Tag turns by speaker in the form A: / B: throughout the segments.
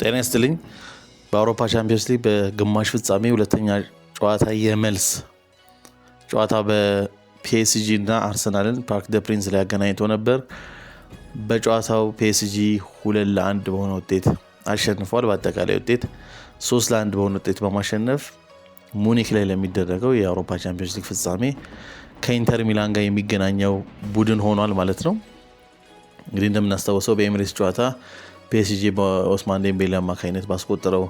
A: ጤና ይስጥልኝ። በአውሮፓ ቻምፒየንስ ሊግ በግማሽ ፍጻሜ ሁለተኛ ጨዋታ የመልስ ጨዋታ በፒኤስጂ እና አርሰናልን ፓርክ ደ ፕሪንስ ላይ አገናኝቶ ነበር። በጨዋታው ፒኤስጂ 2-1 በሆነ ውጤት አሸንፏል። በአጠቃላይ ውጤት 3-1 በሆነ ውጤት በማሸነፍ ሙኒክ ላይ ለሚደረገው የአውሮፓ ቻምፒየንስ ሊግ ፍጻሜ ከኢንተር ሚላን ጋር የሚገናኘው ቡድን ሆኗል ማለት ነው። እንግዲህ እንደምናስታውሰው በኤሚሬትስ ጨዋታ ፒኤስጂ በኦስማን ዴምቤሌ አማካኝነት ባስቆጠረው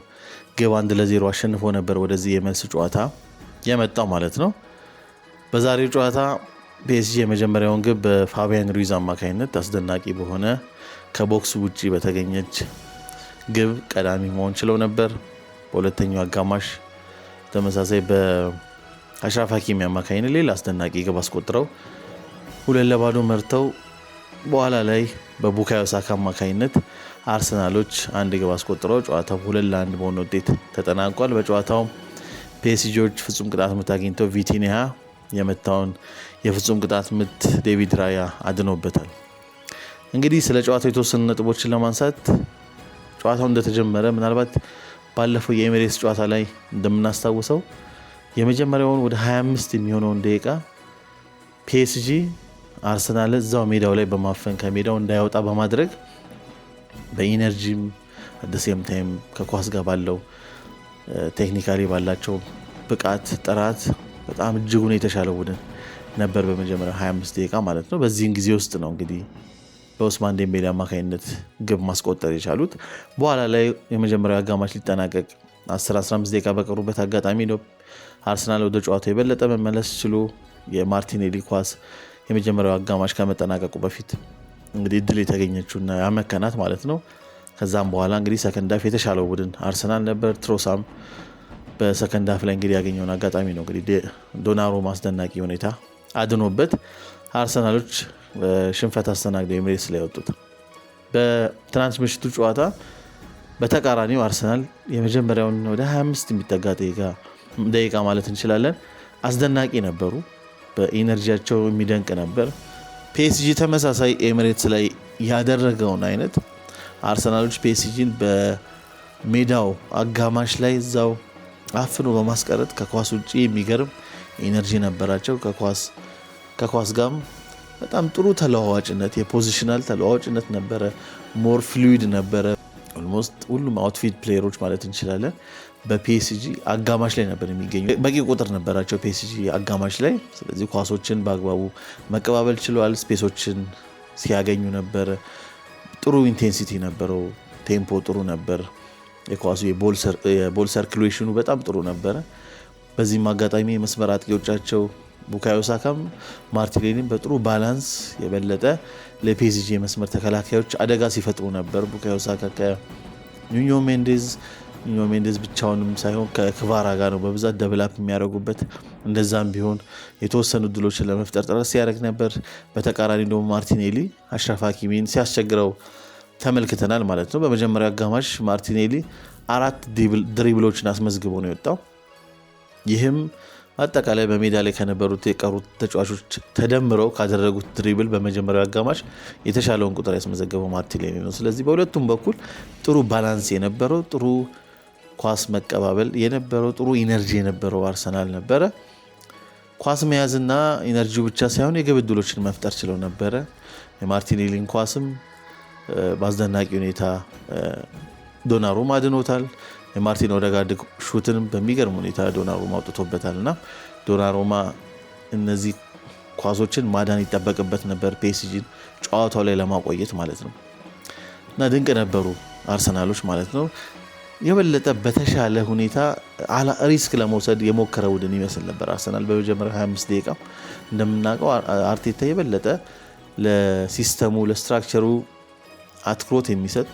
A: ግብ 1-0 አሸንፎ ነበር ወደዚህ የመልስ ጨዋታ የመጣው ማለት ነው። በዛሬው ጨዋታ ፒኤስጂ የመጀመሪያውን ግብ በፋቢያን ሩይዝ አማካኝነት አስደናቂ በሆነ ከቦክስ ውጪ በተገኘች ግብ ቀዳሚ መሆን ችለው ነበር። በሁለተኛው አጋማሽ ተመሳሳይ በአሽራፍ ሀኪሚ አማካኝነት ሌላ አስደናቂ ግብ አስቆጥረው 2-0 መርተው በኋላ ላይ በቡካዮ ሳካ አማካኝነት አርሰናሎች አንድ ግብ አስቆጥረው ጨዋታው 2-1 በሆነ ውጤት ተጠናቋል። በጨዋታው ፒኤስጂዎች ፍጹም ቅጣት ምት አግኝተው ቪቲኒያ የመታውን የፍጹም ቅጣት ምት ዴቪድ ራያ አድኖበታል። እንግዲህ ስለ ጨዋታው የተወሰኑ ነጥቦችን ለማንሳት ጨዋታው እንደተጀመረ ምናልባት ባለፈው የኤሚሬትስ ጨዋታ ላይ እንደምናስታውሰው የመጀመሪያውን ወደ 25 የሚሆነውን ደቂቃ ፒኤስጂ አርሰናል እዛው ሜዳው ላይ በማፈን ከሜዳው እንዳይወጣ በማድረግ በኢነርጂም አደሴም ታይም ከኳስ ጋር ባለው ቴክኒካሊ ባላቸው ብቃት ጥራት በጣም እጅጉን የተሻለ ቡድን ነበር በመጀመሪያው 25 ደቂቃ ማለት ነው። በዚህን ጊዜ ውስጥ ነው እንግዲህ በኦስማን ዴምቤሌ አማካኝነት ግብ ማስቆጠር የቻሉት። በኋላ ላይ የመጀመሪያው አጋማሽ ሊጠናቀቅ 10-15 ደቂቃ በቀሩበት አጋጣሚ ነው አርሰናል ወደ ጨዋታው የበለጠ መመለስ ችሎ የማርቲኔሊ ኳስ የመጀመሪያው አጋማሽ ከመጠናቀቁ በፊት እንግዲህ እድል የተገኘችውና ያመከናት ማለት ነው። ከዛም በኋላ እንግዲህ ሰከንድ ሃፍ የተሻለው ቡድን አርሰናል ነበር። ትሮሳም በሰከንድ ሃፍ ላይ እንግዲህ ያገኘውን አጋጣሚ ነው እንግዲህ ዶናሩማ አስደናቂ ሁኔታ አድኖበት አርሰናሎች ሽንፈት አስተናግደው ኤሚሬትስ ላይ ወጡት። በትናንት ምሽቱ ጨዋታ በተቃራኒው አርሰናል የመጀመሪያውን ወደ 25 የሚጠጋ ደቂቃ ማለት እንችላለን አስደናቂ ነበሩ። በኢነርጂያቸው የሚደንቅ ነበር። ፒኤስጂ ተመሳሳይ ኤሚሬትስ ላይ ያደረገውን አይነት አርሰናሎች ፒኤስጂን በሜዳው አጋማሽ ላይ እዛው አፍኖ በማስቀረት ከኳስ ውጪ የሚገርም ኢነርጂ ነበራቸው። ከኳስ ጋርም በጣም ጥሩ ተለዋዋጭነት የፖዚሽናል ተለዋዋጭነት ነበረ። ሞር ፍሉይድ ነበረ። ኦልሞስት ሁሉም አውትፊልድ ፕሌየሮች ማለት እንችላለን በፒኤስጂ አጋማሽ ላይ ነበር የሚገኙ። በቂ ቁጥር ነበራቸው ፒኤስጂ አጋማሽ ላይ። ስለዚህ ኳሶችን በአግባቡ መቀባበል ችለዋል። ስፔሶችን ሲያገኙ ነበር። ጥሩ ኢንቴንሲቲ ነበረው። ቴምፖ ጥሩ ነበር። የኳሱ የቦል ሰርኩሌሽኑ በጣም ጥሩ ነበረ። በዚህም አጋጣሚ የመስመር አጥቂዎቻቸው ቡካዮ ሳካም ማርቲኔሊም በጥሩ ባላንስ የበለጠ ለፒኤስጂ የመስመር ተከላካዮች አደጋ ሲፈጥሩ ነበር። ቡካዮ ሳካ ከኑኖ ሜንዴዝ ብቻውንም ሳይሆን ከክቫራ ጋር ነው በብዛት ደብላፕ የሚያደርጉበት። እንደዛም ቢሆን የተወሰኑ ድሎችን ለመፍጠር ጥረት ሲያደርግ ነበር። በተቃራኒ ደግሞ ማርቲኔሊ አሽራፍ ሀኪሚን ሲያስቸግረው ተመልክተናል ማለት ነው። በመጀመሪያው አጋማሽ ማርቲኔሊ 4 ድሪብሎችን አስመዝግቦ ነው የወጣው። ይህም አጠቃላይ በሜዳ ላይ ከነበሩት የቀሩት ተጫዋቾች ተደምረው ካደረጉት ድሪብል በመጀመሪያው አጋማሽ የተሻለውን ቁጥር ያስመዘገበው ማርቲኔሊ ነው። ስለዚህ በሁለቱም በኩል ጥሩ ባላንስ የነበረው ጥሩ ኳስ መቀባበል የነበረው ጥሩ ኢነርጂ የነበረው አርሰናል ነበረ። ኳስ መያዝና ኢነርጂው ብቻ ሳይሆን የግብ ዕድሎችን መፍጠር ችለው ነበረ። የማርቲኔሊን ኳስም በአስደናቂ ሁኔታ ዶናሩማ አድኖታል። የማርቲን ኦዴጋርድ ሹትንም በሚገርም ሁኔታ ዶናሩማ አውጥቶበታል እና ዶናሩማ እነዚህ ኳሶችን ማዳን ይጠበቅበት ነበር ፒኤስጂን ጨዋታው ላይ ለማቆየት ማለት ነው። እና ድንቅ ነበሩ አርሰናሎች ማለት ነው። የበለጠ በተሻለ ሁኔታ ሪስክ ለመውሰድ የሞከረ ቡድን ይመስል ነበር አርሰናል። በመጀመሪያ 25 ደቂቃ እንደምናውቀው አርቴታ የበለጠ ለሲስተሙ ለስትራክቸሩ አትኩሮት የሚሰጥ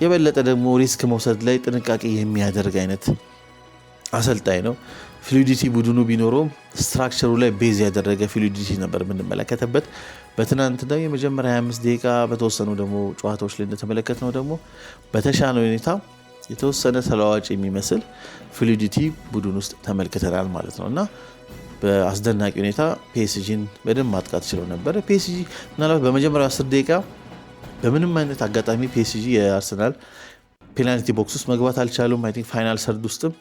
A: የበለጠ ደግሞ ሪስክ መውሰድ ላይ ጥንቃቄ የሚያደርግ አይነት አሰልጣኝ ነው። ፍሉዲቲ ቡድኑ ቢኖረውም ስትራክቸሩ ላይ ቤዝ ያደረገ ፍሉዲቲ ነበር የምንመለከተበት። በትናንትናው የመጀመሪያ 25 ደቂቃ በተወሰኑ ደግሞ ጨዋታዎች ላይ እንደተመለከትነው ደግሞ በተሻለ ሁኔታ የተወሰነ ተለዋዋጭ የሚመስል ፍሉዲቲ ቡድን ውስጥ ተመልክተናል ማለት ነው እና በአስደናቂ ሁኔታ ፒኤስጂን በደንብ ማጥቃት ችለው ነበር። ፒኤስጂ ምናልባት በመጀመሪያው 10 ደቂቃ በምንም አይነት አጋጣሚ ፒኤስጂ የአርሰናል ፔናልቲ ቦክስ ውስጥ መግባት አልቻሉም። አይ ቲንክ ፋይናል ሰርድ ውስጥም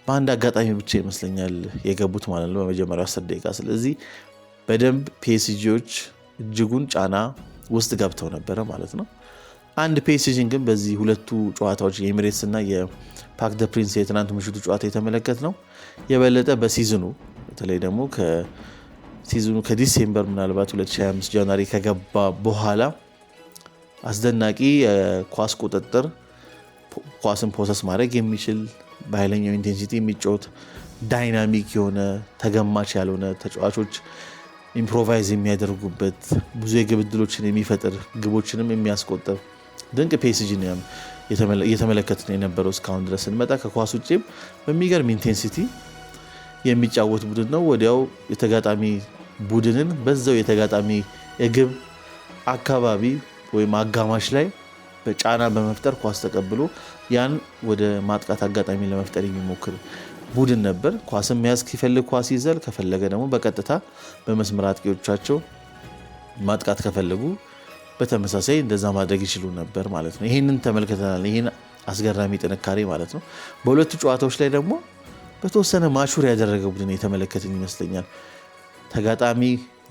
A: በአንድ አጋጣሚ ብቻ ይመስለኛል የገቡት ማለት ነው በመጀመሪያው 10 ደቂቃ። ስለዚህ በደንብ ፒኤስጂዎች እጅጉን ጫና ውስጥ ገብተው ነበረ ማለት ነው። አንድ ፒኤስጂን ግን በዚህ ሁለቱ ጨዋታዎች የኤሚሬትስ እና የፓርክ ደ ፕሪንስ የትናንት ምሽቱ ጨዋታ የተመለከት ነው የበለጠ በሲዝኑ በተለይ ደግሞ ከሲዝኑ ከዲሴምበር ምናልባት 2025 ጃንዋሪ ከገባ በኋላ አስደናቂ ኳስ ቁጥጥር ኳስን ፖሰስ ማድረግ የሚችል በኃይለኛው ኢንቴንሲቲ የሚጫወት ዳይናሚክ የሆነ ተገማች ያልሆነ ተጫዋቾች ኢምፕሮቫይዝ የሚያደርጉበት ብዙ የግብ ዕድሎችን የሚፈጥር ግቦችንም የሚያስቆጥር ድንቅ ፒኤስጂ ነው እየተመለከትን የነበረው እስካሁን ድረስ ስንመጣ። ከኳስ ውጭም በሚገርም ኢንቴንሲቲ የሚጫወት ቡድን ነው። ወዲያው የተጋጣሚ ቡድንን በዛው የተጋጣሚ የግብ አካባቢ ወይም አጋማሽ ላይ በጫና በመፍጠር ኳስ ተቀብሎ ያን ወደ ማጥቃት አጋጣሚ ለመፍጠር የሚሞክር ቡድን ነበር። ኳስም መያዝ ሲፈልግ ኳስ ይዘል፣ ከፈለገ ደግሞ በቀጥታ በመስመር አጥቂዎቻቸው ማጥቃት ከፈለጉ በተመሳሳይ እንደዛ ማድረግ ይችሉ ነበር ማለት ነው። ይህንን ተመልክተናል። ይህን አስገራሚ ጥንካሬ ማለት ነው። በሁለቱ ጨዋታዎች ላይ ደግሞ በተወሰነ ማቹር ያደረገ ቡድን የተመለከትን ይመስለኛል። ተጋጣሚ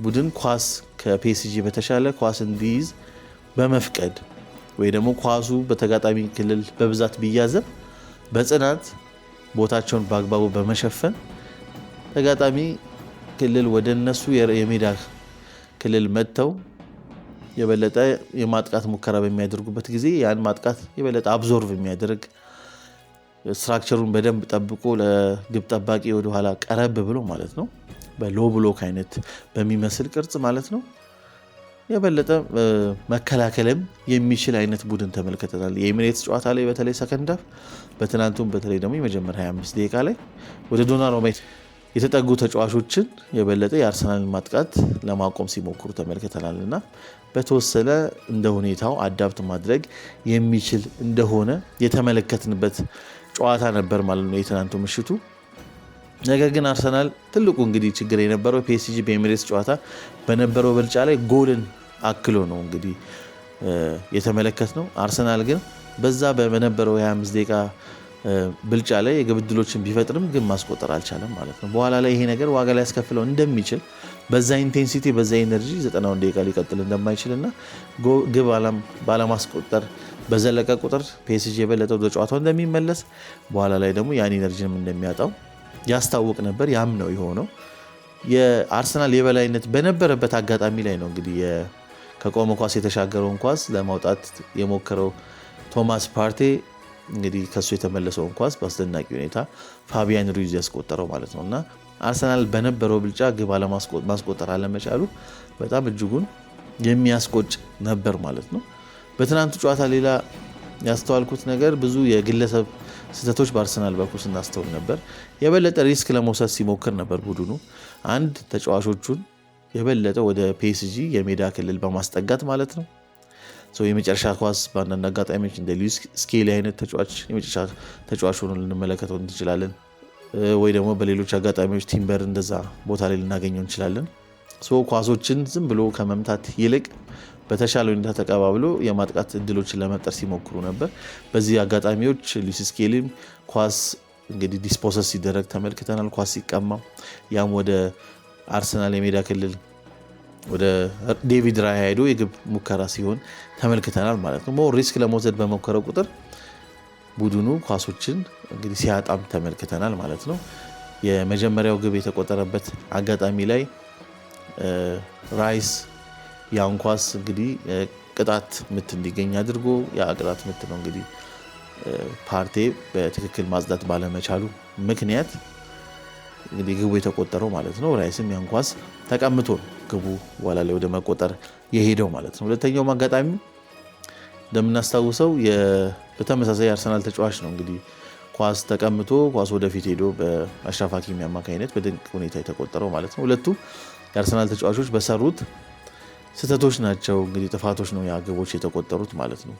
A: ቡድን ኳስ ከፒኤስጂ በተሻለ ኳስ እንዲይዝ በመፍቀድ ወይ ደግሞ ኳሱ በተጋጣሚ ክልል በብዛት ቢያዘም በጽናት ቦታቸውን በአግባቡ በመሸፈን ተጋጣሚ ክልል ወደ እነሱ የሜዳ ክልል መጥተው የበለጠ የማጥቃት ሙከራ በሚያደርጉበት ጊዜ ያን ማጥቃት የበለጠ አብዞርቭ የሚያደርግ ስትራክቸሩን በደንብ ጠብቆ ለግብ ጠባቂ ወደኋላ ቀረብ ብሎ ማለት ነው በሎ ብሎክ አይነት በሚመስል ቅርጽ ማለት ነው የበለጠ መከላከልም የሚችል አይነት ቡድን ተመልክተናል። የኤሚሬትስ ጨዋታ ላይ በተለይ ሰከንድ ሃፍ በትናንቱም በተለይ ደግሞ የመጀመሪያ 25 ደቂቃ ላይ ወደ ዶናሩማ የተጠጉ ተጫዋቾችን የበለጠ የአርሰናል ማጥቃት ለማቆም ሲሞክሩ ተመልክተናል እና በተወሰነ እንደ ሁኔታው አዳፕት ማድረግ የሚችል እንደሆነ የተመለከትንበት ጨዋታ ነበር ማለት ነው የትናንቱ ምሽቱ። ነገር ግን አርሰናል ትልቁ እንግዲህ ችግር የነበረው ፒኤስጂ በኤሚሬትስ ጨዋታ በነበረው ብልጫ ላይ ጎልን አክሎ ነው እንግዲህ የተመለከት ነው። አርሰናል ግን በዛ በነበረው የ25 ደቂቃ ብልጫ ላይ የግብ ዕድሎችን ቢፈጥርም ግን ማስቆጠር አልቻለም ማለት ነው። በኋላ ላይ ይሄ ነገር ዋጋ ላይ ያስከፍለው እንደሚችል በዛ ኢንቴንሲቲ በዛ ኤነርጂ 90 ደቂቃ ሊቀጥል እንደማይችልና ግብ ባለማስቆጠር በዘለቀ ቁጥር ፒኤስጂ የበለጠ ወደ ጨዋታው እንደሚመለስ በኋላ ላይ ደግሞ ያን ኤነርጂንም እንደሚያጣው ያስታውቅ ነበር። ያም ነው የሆነው። የአርሰናል የበላይነት በነበረበት አጋጣሚ ላይ ነው እንግዲህ ከቆመ ኳስ የተሻገረውን ኳስ ለማውጣት የሞከረው ቶማስ ፓርቴ እንግዲህ ከሱ የተመለሰውን ኳስ በአስደናቂ ሁኔታ ፋቢያን ሩይዝ ያስቆጠረው ማለት ነው እና አርሰናል በነበረው ብልጫ ግብ ማስቆጠር አለመቻሉ በጣም እጅጉን የሚያስቆጭ ነበር ማለት ነው። በትናንቱ ጨዋታ ሌላ ያስተዋልኩት ነገር ብዙ የግለሰብ ስህተቶች በአርሰናል በኩል ስናስተውል ነበር። የበለጠ ሪስክ ለመውሰድ ሲሞክር ነበር ቡድኑ አንድ ተጫዋቾቹን የበለጠ ወደ ፒኤስጂ የሜዳ ክልል በማስጠጋት ማለት ነው። የመጨረሻ ኳስ በአንዳንድ አጋጣሚዎች እንደ ሉዊስ ስኬሊ አይነት ተጫዋች የመጨረሻ ተጫዋች ሆኖ ልንመለከተው እንችላለን። ወይ ደግሞ በሌሎች አጋጣሚዎች ቲምበር እንደዛ ቦታ ላይ ልናገኘው እንችላለን። ኳሶችን ዝም ብሎ ከመምታት ይልቅ በተሻለ ሁኔታ ተቀባብሎ የማጥቃት እድሎችን ለመፍጠር ሲሞክሩ ነበር። በዚህ አጋጣሚዎች ሉዊስ ስኬሊም ኳስ እንግዲህ ዲስፖሰስ ሲደረግ ተመልክተናል። ኳስ ሲቀማ ያም ወደ አርሰናል የሜዳ ክልል ወደ ዴቪድ ራያ ሄዶ የግብ ሙከራ ሲሆን ተመልክተናል ማለት ነው። ሞር ሪስክ ለመውሰድ በሞከረ ቁጥር ቡድኑ ኳሶችን እንግዲህ ሲያጣም ተመልክተናል ማለት ነው። የመጀመሪያው ግብ የተቆጠረበት አጋጣሚ ላይ ራይስ ያን ኳስ እንግዲህ ቅጣት ምት እንዲገኝ አድርጎ ያ ቅጣት ምት ነው እንግዲህ ፓርቴ በትክክል ማጽዳት ባለመቻሉ ምክንያት እንግዲህ ግቡ የተቆጠረው ማለት ነው። ራይስም ያን ኳስ ተቀምቶ ግቡ በኋላ ላይ ወደ መቆጠር የሄደው ማለት ነው። ሁለተኛው አጋጣሚ እንደምናስታውሰው በተመሳሳይ አርሰናል ተጫዋች ነው እንግዲህ ኳስ ተቀምቶ ኳስ ወደፊት ሄዶ በአሽራፍ ሀኪሚ አማካኝነት በድንቅ ሁኔታ የተቆጠረው ማለት ነው። ሁለቱ የአርሰናል ተጫዋቾች በሰሩት ስህተቶች ናቸው እንግዲህ ጥፋቶች ነው ያ ግቦች የተቆጠሩት ማለት ነው።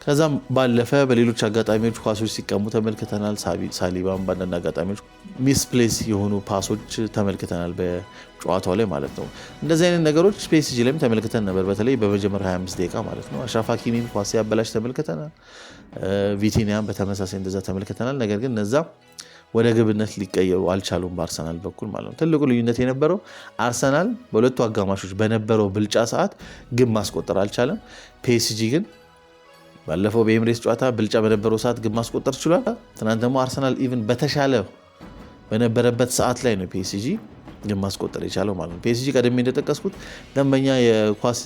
A: ከዛም ባለፈ በሌሎች አጋጣሚዎች ኳሶች ሲቀሙ ተመልክተናል። ሳሊባም በአንዳንድ አጋጣሚዎች ሚስፕሌስ የሆኑ ፓሶች ተመልክተናል በጨዋታው ላይ ማለት ነው። እንደዚህ አይነት ነገሮች ፒኤስጂ ላይም ተመልክተን ነበር፣ በተለይ በመጀመሪያ 25 ደቂቃ ማለት ነው። አሽራፍ ሀኪሚም ኳስ ሲያበላሽ ተመልክተናል። ቪቲኒያን በተመሳሳይ እንደዛ ተመልክተናል። ነገር ግን እነዛ ወደ ግብነት ሊቀየሩ አልቻሉም በአርሰናል በኩል ማለት ነው። ትልቁ ልዩነት የነበረው አርሰናል በሁለቱ አጋማሾች በነበረው ብልጫ ሰዓት ግብ ማስቆጠር አልቻለም። ፒኤስጂ ግን ባለፈው በኤምሬትስ ጨዋታ ብልጫ በነበረው ሰዓት ግብ ማስቆጠር ችሏል። ትናንት ደግሞ አርሰናል ኢቭን በተሻለ በነበረበት ሰዓት ላይ ነው ፒኤስጂ ግብ ማስቆጠር የቻለው ማለት ነው። ፒኤስጂ ቀደም እንደጠቀስኩት ደንበኛ የኳስ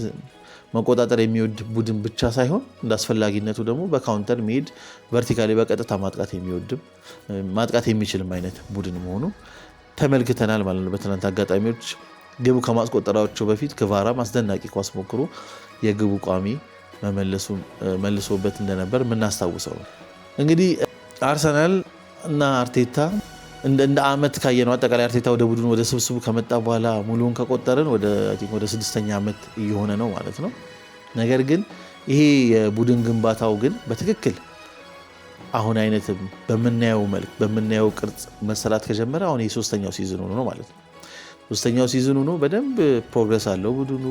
A: መቆጣጠር የሚወድ ቡድን ብቻ ሳይሆን እንደ አስፈላጊነቱ ደግሞ በካውንተር መሄድ ቨርቲካሊ በቀጥታ ማጥቃት የሚችልም አይነት ቡድን መሆኑ ተመልክተናል ማለት ነው። በትናንት አጋጣሚዎች ግቡ ከማስቆጠራቸው በፊት ክቫራ አስደናቂ ኳስ ሞክሮ የግቡ ቋሚ መልሶበት እንደነበር የምናስታውሰው ነው። እንግዲህ አርሰናል እና አርቴታ እንደ አመት ካየነው አጠቃላይ አርቴታ ወደ ቡድኑ ወደ ስብስቡ ከመጣ በኋላ ሙሉውን ከቆጠርን ወደ 6ኛ ዓመት እየሆነ ነው ማለት ነው። ነገር ግን ይሄ የቡድን ግንባታው ግን በትክክል አሁን አይነትም በምናየው መልክ በምናየው ቅርጽ መሰራት ከጀመረ አሁን የ3ኛው ሲዝኑ ነው ማለት ነው። 3ኛው ሲዝኑ ነው። በደንብ ፕሮግረስ አለው ቡድኑ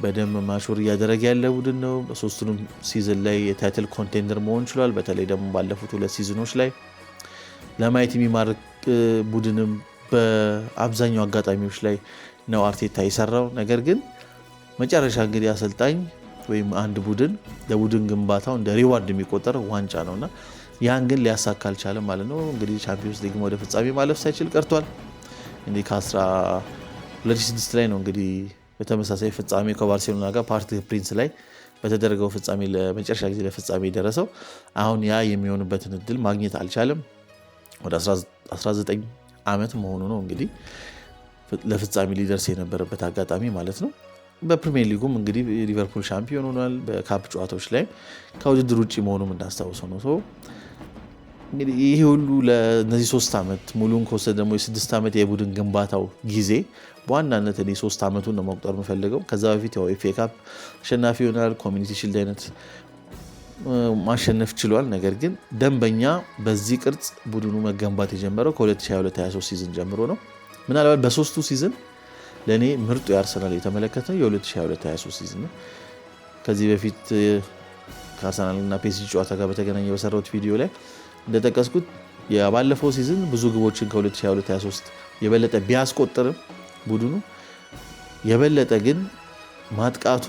A: በደንብ ማሹር እያደረገ ያለ ቡድን ነው። በሶስቱንም ሲዝን ላይ የታይትል ኮንቴንደር መሆን ችሏል። በተለይ ደግሞ ባለፉት 2 ሲዝኖች ላይ ለማየት የሚማርክ ቡድንም በአብዛኛው አጋጣሚዎች ላይ ነው አርቴታ የሰራው። ነገር ግን መጨረሻ እንግዲህ አሰልጣኝ ወይም አንድ ቡድን ለቡድን ግንባታው እንደ ሪዋርድ የሚቆጠር ዋንጫ ነውና ያን ግን ሊያሳካ አልቻለም ማለት ነው። እንግዲህ ቻምፒዮንስ ሊግ ወደ ፍጻሜ ማለፍ ሳይችል ቀርቷል። እንግዲህ ከ2006 ላይ ነው እንግዲህ በተመሳሳይ ፍጻሜ ከባርሴሎና ጋር ፓርክ ደ ፕሪንስ ላይ በተደረገው ፍጻሜ ለመጨረሻ ጊዜ ለፍጻሜ ደረሰው። አሁን ያ የሚሆንበትን እድል ማግኘት አልቻለም። ወደ 19 ዓመት መሆኑ ነው እንግዲህ ለፍጻሜ ሊደርስ የነበረበት አጋጣሚ ማለት ነው። በፕሪሚየር ሊጉም እንግዲህ ሊቨርፑል ሻምፒዮን ሆኗል። በካፕ ጨዋታዎች ላይ ከውድድር ውጭ መሆኑም እንዳስታውሰው ነው። እንግዲህ ይሄ ሁሉ ለነዚህ 3 ዓመት ሙሉን ከወሰደ ደግሞ የ6 ዓመት የቡድን ግንባታው ጊዜ በዋናነት እኔ 3 ዓመቱን ነው መቁጠር የምፈልገው። ከዛ በፊት ያው ኤፍኤ ካፕ አሸናፊ ይሆናል። ኮሚኒቲ ሺልድ አይነት ማሸነፍ ችሏል። ነገር ግን ደንበኛ በዚህ ቅርጽ ቡድኑ መገንባት የጀመረው ከ2022/23 ሲዝን ጀምሮ ነው። ምናልባት በሶስቱ ሲዝን ለእኔ ምርጡ የአርሰናል የተመለከተው የ2022/23 ሲዝን ነው። ከዚህ በፊት ከአርሰናል እና ፒኤስጂ ጨዋታ ጋር በተገናኘ በሰራሁት ቪዲዮ ላይ እንደጠቀስኩት ባለፈው ሲዝን ብዙ ግቦችን ከ2022/23 የበለጠ ቢያስቆጥርም ቡድኑ የበለጠ ግን ማጥቃቱ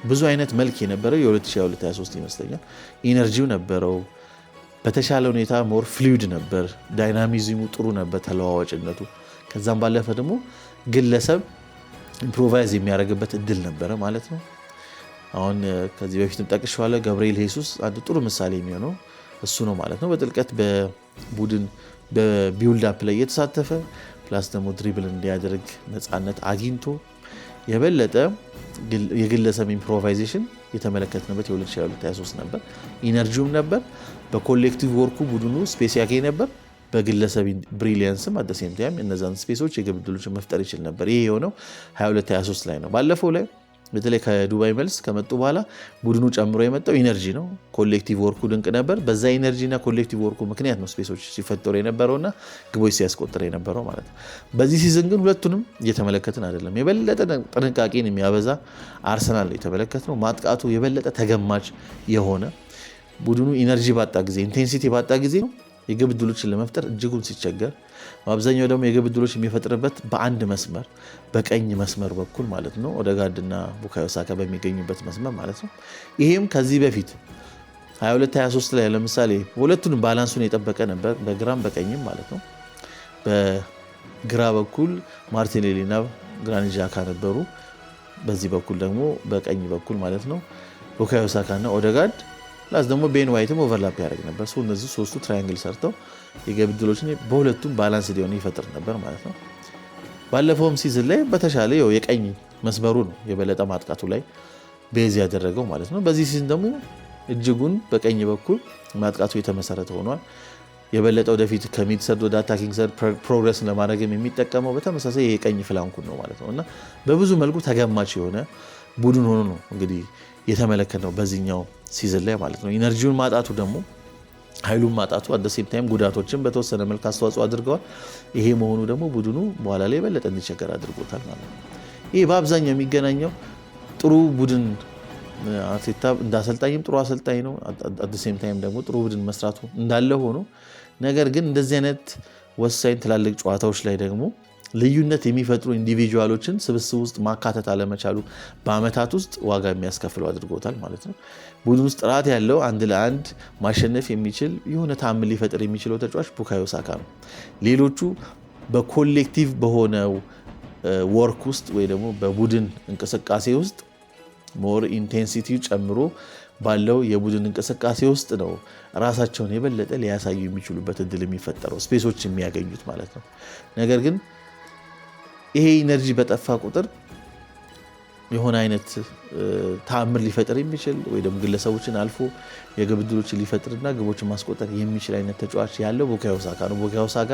A: ብዙ አይነት መልክ የነበረው የ2022/23 ይመስለኛል። ኢነርጂው ነበረው፣ በተሻለ ሁኔታ ሞር ፍሉይድ ነበር፣ ዳይናሚዝሙ ጥሩ ነበር፣ ተለዋዋጭነቱ። ከዛም ባለፈ ደግሞ ግለሰብ ኢምፕሮቫይዝ የሚያደርግበት እድል ነበረ ማለት ነው። አሁን ከዚህ በፊትም ጠቅሼዋለሁ፣ ገብርኤል ሄሱስ አንድ ጥሩ ምሳሌ የሚሆነው እሱ ነው ማለት ነው። በጥልቀት በቡድን በቢውልድ አፕ ላይ የተሳተፈ ፕላስ ደግሞ ድሪብል እንዲያደርግ ነፃነት አግኝቶ የበለጠ የግለሰብ ኢምፕሮቫይዜሽን የተመለከትንበት የ2022/23 ነበር። ኢነርጂውም ነበር። በኮሌክቲቭ ወርኩ ቡድኑ ስፔስ ያገኝ ነበር። በግለሰብ ብሪሊየንስም አደሴም ታይም እነዛን ስፔሶች የግብ ዕድሎችን መፍጠር ይችል ነበር። ይሄ የሆነው 22/23 ላይ ነው። ባለፈው ላይ በተለይ ከዱባይ መልስ ከመጡ በኋላ ቡድኑ ጨምሮ የመጣው ኢነርጂ ነው። ኮሌክቲቭ ወርኩ ድንቅ ነበር። በዛ ኢነርጂና ኮሌክቲቭ ወርኩ ምክንያት ነው ስፔሶች ሲፈጠሩ የነበረውና ግቦች ሲያስቆጥር የነበረው ማለት ነው። በዚህ ሲዝን ግን ሁለቱንም እየተመለከትን አይደለም። የበለጠ ጥንቃቄን የሚያበዛ አርሰናል የተመለከትነው፣ ማጥቃቱ የበለጠ ተገማች የሆነ ቡድኑ ኢነርጂ ባጣ ጊዜ፣ ኢንቴንሲቲ ባጣ ጊዜ ነው የግብ ዕድሎችን ለመፍጠር እጅጉን ሲቸገር፣ በአብዛኛው ደግሞ የግብ ዕድሎች የሚፈጥርበት በአንድ መስመር በቀኝ መስመር በኩል ማለት ነው፣ ኦዴጋርድና ቡካዮ ሳካ በሚገኙበት መስመር ማለት ነው። ይሄም ከዚህ በፊት 22/23 ላይ ለምሳሌ ሁለቱንም ባላንሱን የጠበቀ ነበር፣ በግራም በቀኝም ማለት ነው። በግራ በኩል ማርቲኔሊና ግራኒት ዣካ ነበሩ፣ በዚህ በኩል ደግሞ በቀኝ በኩል ማለት ነው ቡካዮ ሳካና ኦዴጋርድ ፕላስ ደግሞ ቤን ዋይትም ኦቨርላፕ ያደርግ ነበር። እነዚህ ሶስቱ ትራያንግል ሰርተው የግብ ዕድሎችን በሁለቱም ባላንስ ሊሆን ይፈጥር ነበር ማለት ነው። ባለፈውም ሲዝን ላይ በተሻለ የቀኝ መስመሩ ነው የበለጠ ማጥቃቱ ላይ ቤዝ ያደረገው ማለት ነው። በዚህ ሲዝን ደግሞ እጅጉን በቀኝ በኩል ማጥቃቱ የተመሰረተ ሆኗል። የበለጠ ወደፊት ከሚድ ሰርድ ወደ አታኪንግ ሰርድ ፕሮግረስ ለማድረግም የሚጠቀመው በተመሳሳይ የቀኝ ፍላንኩን ነው ማለት ነው እና በብዙ መልኩ ተገማች የሆነ ቡድን ሆኖ ነው እንግዲህ የተመለከትነው በዚህኛው ሲዝን ላይ ማለት ነው። ኢነርጂውን ማጣቱ ደግሞ ኃይሉን ማጣቱ አደሴም ታይም ጉዳቶችን በተወሰነ መልክ አስተዋጽኦ አድርገዋል። ይሄ መሆኑ ደግሞ ቡድኑ በኋላ ላይ የበለጠ እንዲቸገር አድርጎታል ማለት ነው። ይሄ በአብዛኛው የሚገናኘው ጥሩ ቡድን አርቴታ እንዳሰልጣኝም ጥሩ አሰልጣኝ ነው። አት ዘ ሴም ታይም ደግሞ ጥሩ ቡድን መስራቱ እንዳለ ሆኖ ነገር ግን እንደዚህ አይነት ወሳኝ ትላልቅ ጨዋታዎች ላይ ደግሞ ልዩነት የሚፈጥሩ ኢንዲቪጁዋሎችን ስብስብ ውስጥ ማካተት አለመቻሉ በአመታት ውስጥ ዋጋ የሚያስከፍለው አድርጎታል ማለት ነው። ቡድን ውስጥ ጥራት ያለው አንድ ለአንድ ማሸነፍ የሚችል የሆነ ታምር ሊፈጥር የሚችለው ተጫዋች ቡካዮ ሳካ ነው። ሌሎቹ በኮሌክቲቭ በሆነው ወርክ ውስጥ ወይ ደግሞ በቡድን እንቅስቃሴ ውስጥ ሞር ኢንቴንሲቲ ጨምሮ ባለው የቡድን እንቅስቃሴ ውስጥ ነው ራሳቸውን የበለጠ ሊያሳዩ የሚችሉበት እድል የሚፈጠረው ስፔሶች የሚያገኙት ማለት ነው። ነገር ግን ይሄ ኢነርጂ በጠፋ ቁጥር የሆነ አይነት ተአምር ሊፈጥር የሚችል ወይ ደግሞ ግለሰቦችን አልፎ የግብ ዕድሎችን ሊፈጥርና ግቦችን ማስቆጠር የሚችል አይነት ተጫዋች ያለው ቡካዮ ሳካ ነው። ቡካዮ ሳካ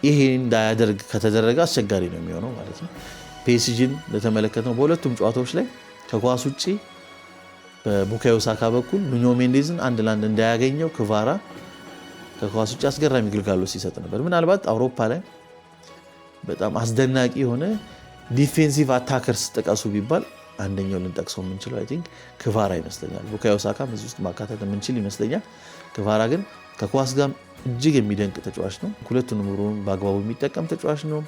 A: ይሄ እንዳያደርግ ከተደረገ አስቸጋሪ ነው የሚሆነው ማለት ነው። ፒኤስጂን ለተመለከተው በሁለቱም ጨዋታዎች ላይ ከኳስ ውጪ በቡካዮ ሳካ በኩል ኑኖ ሜንዴዝን አንድ ለአንድ እንዳያገኘው ክቫራ ከኳስ ውጪ አስገራሚ ግልጋሎት ሲሰጥ ነበር። ምናልባት አውሮፓ ላይ በጣም አስደናቂ የሆነ ዲፌንሲቭ አታከርስ ጥቀሱ ቢባል አንደኛው ልንጠቅሰው የምንችለው አይ ቲንክ ክቫራ ይመስለኛል። ቡካዮ ሳካም እዚህ ውስጥ ማካተት የምንችል ይመስለኛል። ክቫራ ግን ከኳስ ጋር እጅግ የሚደንቅ ተጫዋች ነው። ሁለቱንም እግሩን በአግባቡ የሚጠቀም ተጫዋች ነው።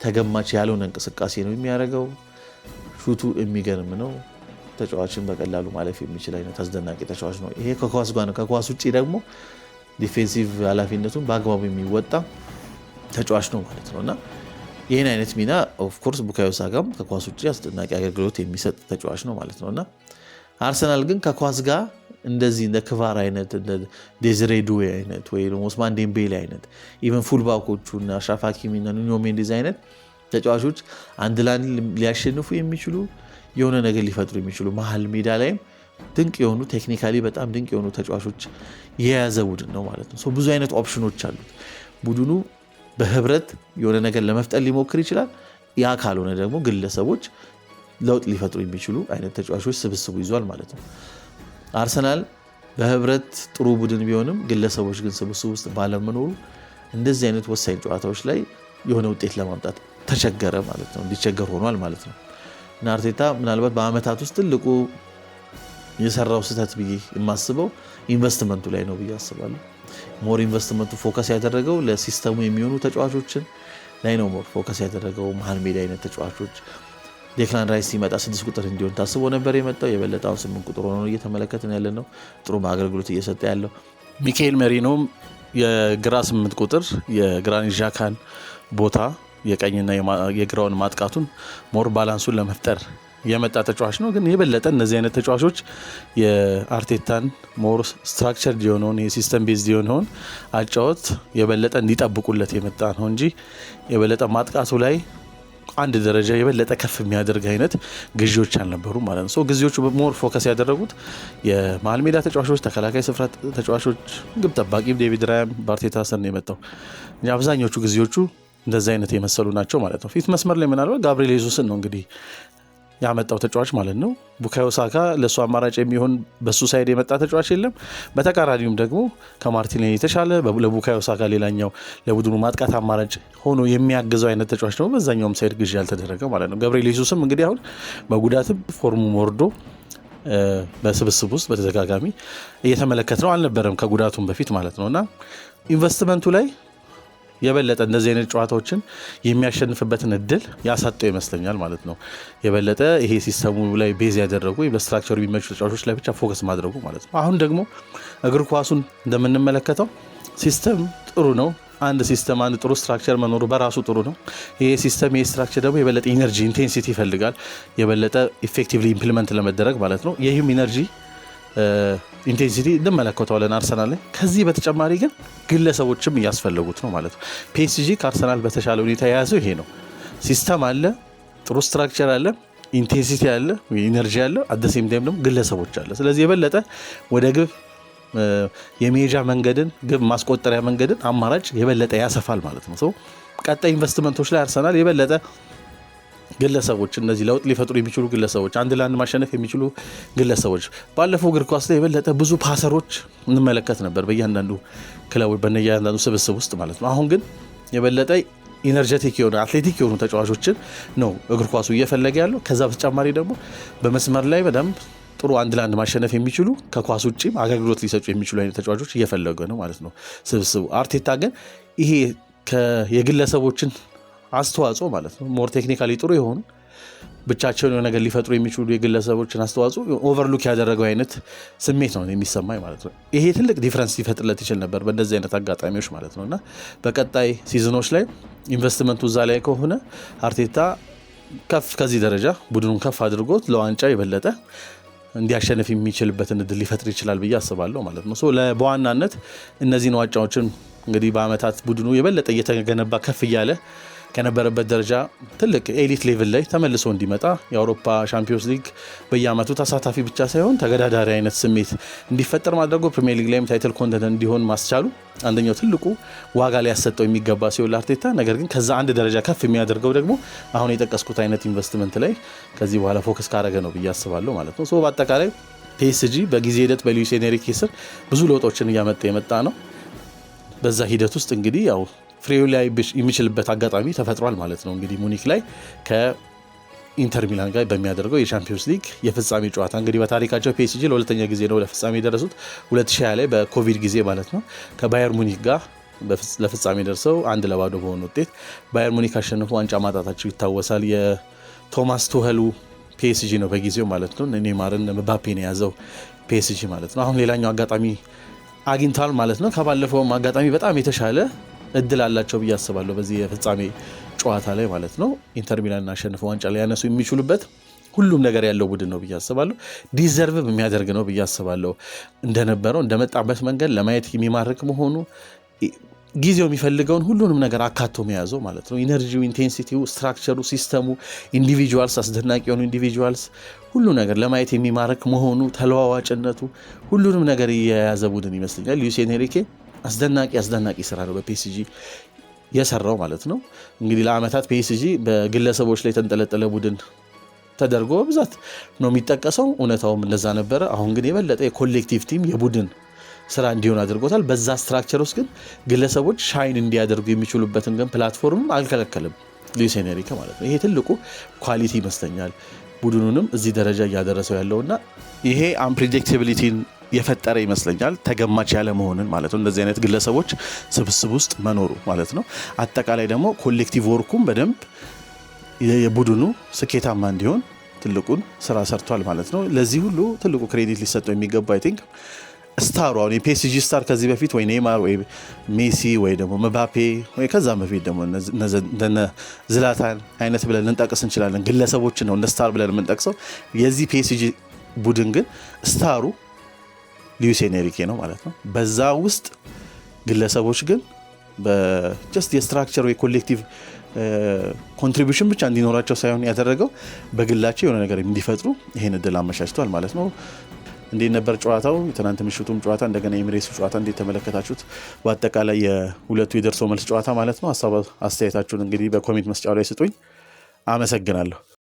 A: ተገማች ያልሆነ እንቅስቃሴ ነው የሚያደርገው። ሹቱ የሚገርም ነው። ተጫዋችን በቀላሉ ማለፍ የሚችል አይነት አስደናቂ ተጫዋች ነው። ይሄ ከኳስ ጋር ነው። ከኳስ ውጪ ደግሞ ዲፌንሲቭ ኃላፊነቱን በአግባቡ የሚወጣ ተጫዋች ነው ማለት ነውና ይህን አይነት ሚና ኦፍ ኮርስ ቡካዮ ሳካም ከኳስ ውጪ አስደናቂ አገልግሎት የሚሰጥ ተጫዋች ነው ማለት ነውና አርሰናል ግን ከኳስ ጋር እንደዚህ እንደ ክቫራ አይነት እንደ ዴዝሬ ዱዌ አይነት ወይ ደግሞ ኦስማን ዴምቤሌ አይነት ኢቨን ፉልባኮቹ እና አሽራፍ ሀኪሚ እና ኑኖ ሜንዴዝ አይነት ተጫዋቾች አንድ ለአንድ ሊያሸንፉ የሚችሉ የሆነ ነገር ሊፈጥሩ የሚችሉ መሀል ሜዳ ላይም ድንቅ የሆኑ ቴክኒካሊ በጣም ድንቅ የሆኑ ተጫዋቾች የያዘ ቡድን ነው ማለት ነው። ብዙ አይነት ኦፕሽኖች አሉት ቡድኑ። በህብረት የሆነ ነገር ለመፍጠር ሊሞክር ይችላል። ያ ካልሆነ ደግሞ ግለሰቦች ለውጥ ሊፈጥሩ የሚችሉ አይነት ተጫዋቾች ስብስቡ ይዟል ማለት ነው። አርሰናል በህብረት ጥሩ ቡድን ቢሆንም ግለሰቦች ግን ስብስቡ ውስጥ ባለመኖሩ እንደዚህ አይነት ወሳኝ ጨዋታዎች ላይ የሆነ ውጤት ለማምጣት ተቸገረ ማለት ነው። እንዲቸገር ሆኗል ማለት ነው እና አርቴታ ምናልባት በአመታት ውስጥ ትልቁ የሰራው ስህተት ብዬ የማስበው ኢንቨስትመንቱ ላይ ነው ብዬ አስባለሁ። ሞር ኢንቨስትመንቱ ፎከስ ያደረገው ለሲስተሙ የሚሆኑ ተጫዋቾችን ላይ ነው። ሞር ፎከስ ያደረገው መሀል ሜዳ አይነት ተጫዋቾች ዴክላን ራይስ ሲመጣ 6 ቁጥር እንዲሆን ታስቦ ነበር የመጣው። የበለጠውን 8 ቁጥር ሆኖ እየተመለከትን ያለ ነው። ጥሩ አገልግሎት እየሰጠ ያለው ሚካኤል ሜሪኖም የግራ 8 ቁጥር የግራኒት ዣካን ቦታ የቀኝና የግራውን ማጥቃቱን ሞር ባላንሱን ለመፍጠር የመጣ ተጫዋች ነው። ግን የበለጠ እነዚህ አይነት ተጫዋቾች የአርቴታን ሞር ስትራክቸርድ የሆነውን የሲስተም ቤዝድ የሆነውን አጫወት የበለጠ እንዲጠብቁለት የመጣ ነው እንጂ የበለጠ ማጥቃቱ ላይ አንድ ደረጃ የበለጠ ከፍ የሚያደርግ አይነት ግዢዎች አልነበሩ ማለት ነው። ግዢዎቹ ሞር ፎከስ ያደረጉት የመሀል ሜዳ ተጫዋቾች፣ ተከላካይ ስፍራ ተጫዋቾች፣ ግብ ጠባቂ ዴቪድ ራያም በአርቴታ ስር ነው የመጣው። አብዛኞቹ ግዢዎቹ እንደዚህ አይነት የመሰሉ ናቸው ማለት ነው። ፊት መስመር ላይ ምናልባት ጋብሪኤል ጄሱስን ነው እንግዲህ ያመጣው ተጫዋች ማለት ነው። ቡካዮ ሳካ ለሱ አማራጭ የሚሆን በሱ ሳይድ የመጣ ተጫዋች የለም። በተቃራኒውም ደግሞ ከማርቲኔሊ የተሻለ ለቡካዮ ሳካ ሌላኛው ለቡድኑ ማጥቃት አማራጭ ሆኖ የሚያግዘው አይነት ተጫዋች ነው በዛኛውም ሳይድ ግዢ ያልተደረገ ማለት ነው። ጋብሪኤል ጄሱስም እንግዲህ አሁን በጉዳትም ፎርሙ ወርዶ በስብስብ ውስጥ በተደጋጋሚ እየተመለከት ነው አልነበረም ከጉዳቱም በፊት ማለት ነውና ኢንቨስትመንቱ ላይ የበለጠ እንደዚህ አይነት ጨዋታዎችን የሚያሸንፍበትን እድል ያሳጠው ይመስለኛል ማለት ነው። የበለጠ ይሄ ሲስተሙ ላይ ቤዝ ያደረጉ በስትራክቸሩ የሚመቹ ተጫዋቾች ላይ ብቻ ፎከስ ማድረጉ ማለት ነው። አሁን ደግሞ እግር ኳሱን እንደምንመለከተው ሲስተም ጥሩ ነው። አንድ ሲስተም አንድ ጥሩ ስትራክቸር መኖሩ በራሱ ጥሩ ነው። ይሄ ሲስተም ይሄ ስትራክቸር ደግሞ የበለጠ ኢነርጂ ኢንቴንሲቲ ይፈልጋል የበለጠ ኢፌክቲቭሊ ኢምፕሊመንት ለመደረግ ማለት ነው። ይህም ኢነርጂ ኢንቴንሲቲ እንመለከተዋለን አርሰናል ላይ። ከዚህ በተጨማሪ ግን ግለሰቦችም እያስፈለጉት ነው ማለት ነው። ፒኤስጂ ከአርሰናል በተሻለ ሁኔታ የያዘው ይሄ ነው። ሲስተም አለ፣ ጥሩ ስትራክቸር አለ፣ ኢንቴንሲቲ አለ፣ ኢነርጂ አለ፣ አደሴም ታይም ደግሞ ግለሰቦች አለ። ስለዚህ የበለጠ ወደ ግብ የሜጃ መንገድን ግብ ማስቆጠሪያ መንገድን አማራጭ የበለጠ ያሰፋል ማለት ነው። ቀጣይ ኢንቨስትመንቶች ላይ አርሰናል የበለጠ ግለሰቦች እነዚህ ለውጥ ሊፈጥሩ የሚችሉ ግለሰቦች አንድ ለአንድ ማሸነፍ የሚችሉ ግለሰቦች ባለፈው እግር ኳስ ላይ የበለጠ ብዙ ፓሰሮች እንመለከት ነበር በእያንዳንዱ ክለቦች በእያንዳንዱ ስብስብ ውስጥ ማለት ነው። አሁን ግን የበለጠ ኢነርጄቲክ የሆነ አትሌቲክ የሆኑ ተጫዋቾችን ነው እግር ኳሱ እየፈለገ ያለው። ከዛ በተጨማሪ ደግሞ በመስመር ላይ በደንብ ጥሩ አንድ ለአንድ ማሸነፍ የሚችሉ ከኳስ ውጪ አገልግሎት ሊሰጡ የሚችሉ አይነት ተጫዋቾች እየፈለገ ነው ማለት ነው ስብስቡ። አርቴታ ግን ይሄ የግለሰቦችን አስተዋጽኦ ማለት ነው ሞር ቴክኒካሊ ጥሩ የሆኑ ብቻቸውን የሆነ ነገር ሊፈጥሩ የሚችሉ የግለሰቦችን አስተዋጽኦ ኦቨርሉክ ያደረገው አይነት ስሜት ነው የሚሰማኝ ማለት ነው። ይሄ ትልቅ ዲፍረንስ ሊፈጥርለት ይችል ነበር በእንደዚህ አይነት አጋጣሚዎች ማለት ነው። እና በቀጣይ ሲዝኖች ላይ ኢንቨስትመንቱ እዛ ላይ ከሆነ አርቴታ ከዚህ ደረጃ ቡድኑን ከፍ አድርጎት ለዋንጫ የበለጠ እንዲያሸንፍ የሚችልበትን እድል ሊፈጥር ይችላል ብዬ አስባለሁ ማለት ነው። በዋናነት እነዚህን ዋንጫዎችን እንግዲህ በአመታት ቡድኑ የበለጠ እየተገነባ ከፍ እያለ ከነበረበት ደረጃ ትልቅ ኤሊት ሌቭል ላይ ተመልሶ እንዲመጣ የአውሮፓ ሻምፒዮንስ ሊግ በየአመቱ ተሳታፊ ብቻ ሳይሆን ተገዳዳሪ አይነት ስሜት እንዲፈጠር ማድረጉ ፕሪሚየር ሊግ ላይም ታይትል ኮንቴንደር እንዲሆን ማስቻሉ አንደኛው ትልቁ ዋጋ ላይ ያሰጠው የሚገባ ሲሆን ለአርቴታ፣ ነገር ግን ከዛ አንድ ደረጃ ከፍ የሚያደርገው ደግሞ አሁን የጠቀስኩት አይነት ኢንቨስትመንት ላይ ከዚህ በኋላ ፎከስ ካደረገ ነው ብዬ አስባለሁ ማለት ነው። በአጠቃላይ ፒኤስጂ በጊዜ ሂደት በሉዊስ ኤንሪኬ ስር ብዙ ለውጦችን እያመጣ የመጣ ነው። በዛ ሂደት ውስጥ እንግዲህ ያው ፍሬው ላይ የሚችልበት አጋጣሚ ተፈጥሯል ማለት ነው። እንግዲህ ሙኒክ ላይ ከኢንተር ሚላን ጋር በሚያደርገው የቻምፒዮንስ ሊግ የፍጻሜ ጨዋታ እንግዲህ በታሪካቸው ፒኤስጂ ለሁለተኛ ጊዜ ነው ለፍጻሜ የደረሱት 2020 ላይ በኮቪድ ጊዜ ማለት ነው። ከባየር ሙኒክ ጋር ለፍጻሜ ደርሰው 1-0 በሆነ ውጤት ባየር ሙኒክ አሸንፎ ዋንጫ ማጣታቸው ይታወሳል። የቶማስ ቱኸሉ ፒኤስጂ ነው በጊዜው ማለት ነው። ኔይማርን ምባፔን የያዘው ፒኤስጂ ማለት ነው። አሁን ሌላኛው አጋጣሚ አግኝቷል ማለት ነው። ከባለፈውም አጋጣሚ በጣም የተሻለ እድል አላቸው ብዬ አስባለሁ በዚህ የፍጻሜ ጨዋታ ላይ ማለት ነው። ኢንተር ሚላን አሸንፈው ዋንጫ ላይ ያነሱ የሚችሉበት ሁሉም ነገር ያለው ቡድን ነው ብዬ አስባለሁ። ዲዘርቭ የሚያደርግ ነው ብዬ አስባለሁ። እንደነበረው እንደመጣበት መንገድ ለማየት የሚማርክ መሆኑ ጊዜው የሚፈልገውን ሁሉንም ነገር አካቶ መያዘው ማለት ነው። ኢነርጂው፣ ኢንቴንሲቲው፣ ስትራክቸሩ፣ ሲስተሙ፣ ኢንዲቪጁዋልስ፣ አስደናቂ የሆኑ ኢንዲቪጁዋልስ፣ ሁሉ ነገር ለማየት የሚማርክ መሆኑ፣ ተለዋዋጭነቱ፣ ሁሉንም ነገር የያዘ ቡድን ይመስለኛል። ሉዊስ ኤንሪኬ አስደናቂ ስራ ነው በፒኤስጂ የሰራው ማለት ነው። እንግዲህ ለአመታት ፒኤስጂ በግለሰቦች ላይ የተንጠለጠለ ቡድን ተደርጎ በብዛት ነው የሚጠቀሰው። እውነታውም እንደዛ ነበረ። አሁን ግን የበለጠ የኮሌክቲቭ ቲም የቡድን ስራ እንዲሆን አድርጎታል። በዛ ስትራክቸር ውስጥ ግን ግለሰቦች ሻይን እንዲያደርጉ የሚችሉበትን ግን ፕላትፎርም አልከለከልም ሉዊስ ኤንሪኬ ማለት ነው። ይሄ ትልቁ ኳሊቲ ይመስለኛል ቡድኑንም እዚህ ደረጃ እያደረሰው ያለውና ይሄ አንፕሬዲክቲቢሊቲን የፈጠረ ይመስለኛል። ተገማች ያለ መሆንን ማለት ነው እንደዚህ አይነት ግለሰቦች ስብስብ ውስጥ መኖሩ ማለት ነው። አጠቃላይ ደግሞ ኮሌክቲቭ ወርኩም በደንብ የቡድኑ ስኬታማ እንዲሆን ትልቁን ስራ ሰርቷል ማለት ነው። ለዚህ ሁሉ ትልቁ ክሬዲት ሊሰጠው የሚገባ አይ ቲንክ ስታሩ አሁን የፒኤስጂ ስታር ከዚህ በፊት ወይ ኔይማር ወይ ሜሲ ወይ ደግሞ ምባፔ ወይ ከዛም በፊት ደግሞ እንደነ ዝላታን አይነት ብለን ልንጠቅስ እንችላለን። ግለሰቦችን ነው እንደ ስታር ብለን የምንጠቅሰው። የዚህ ፒኤስጂ ቡድን ግን ስታሩ ሉዊስ ኤንሪኬ ነው ማለት ነው። በዛ ውስጥ ግለሰቦች ግን በጀስት የስትራክቸር ወይ ኮሌክቲቭ ኮንትሪቢዩሽን ብቻ እንዲኖራቸው ሳይሆን ያደረገው በግላቸው የሆነ ነገር እንዲፈጥሩ ይሄን እድል አመቻችቷል ማለት ነው። እንዴት ነበር ጨዋታው? ትናንት ምሽቱም ጨዋታ እንደገና የኤሚሬትስ ጨዋታ እንዴት ተመለከታችሁት? በአጠቃላይ የሁለቱ የደርሶ መልስ ጨዋታ ማለት ነው። ሀሳብ አስተያየታችሁን እንግዲህ በኮሜንት መስጫው ላይ ስጡኝ። አመሰግናለሁ።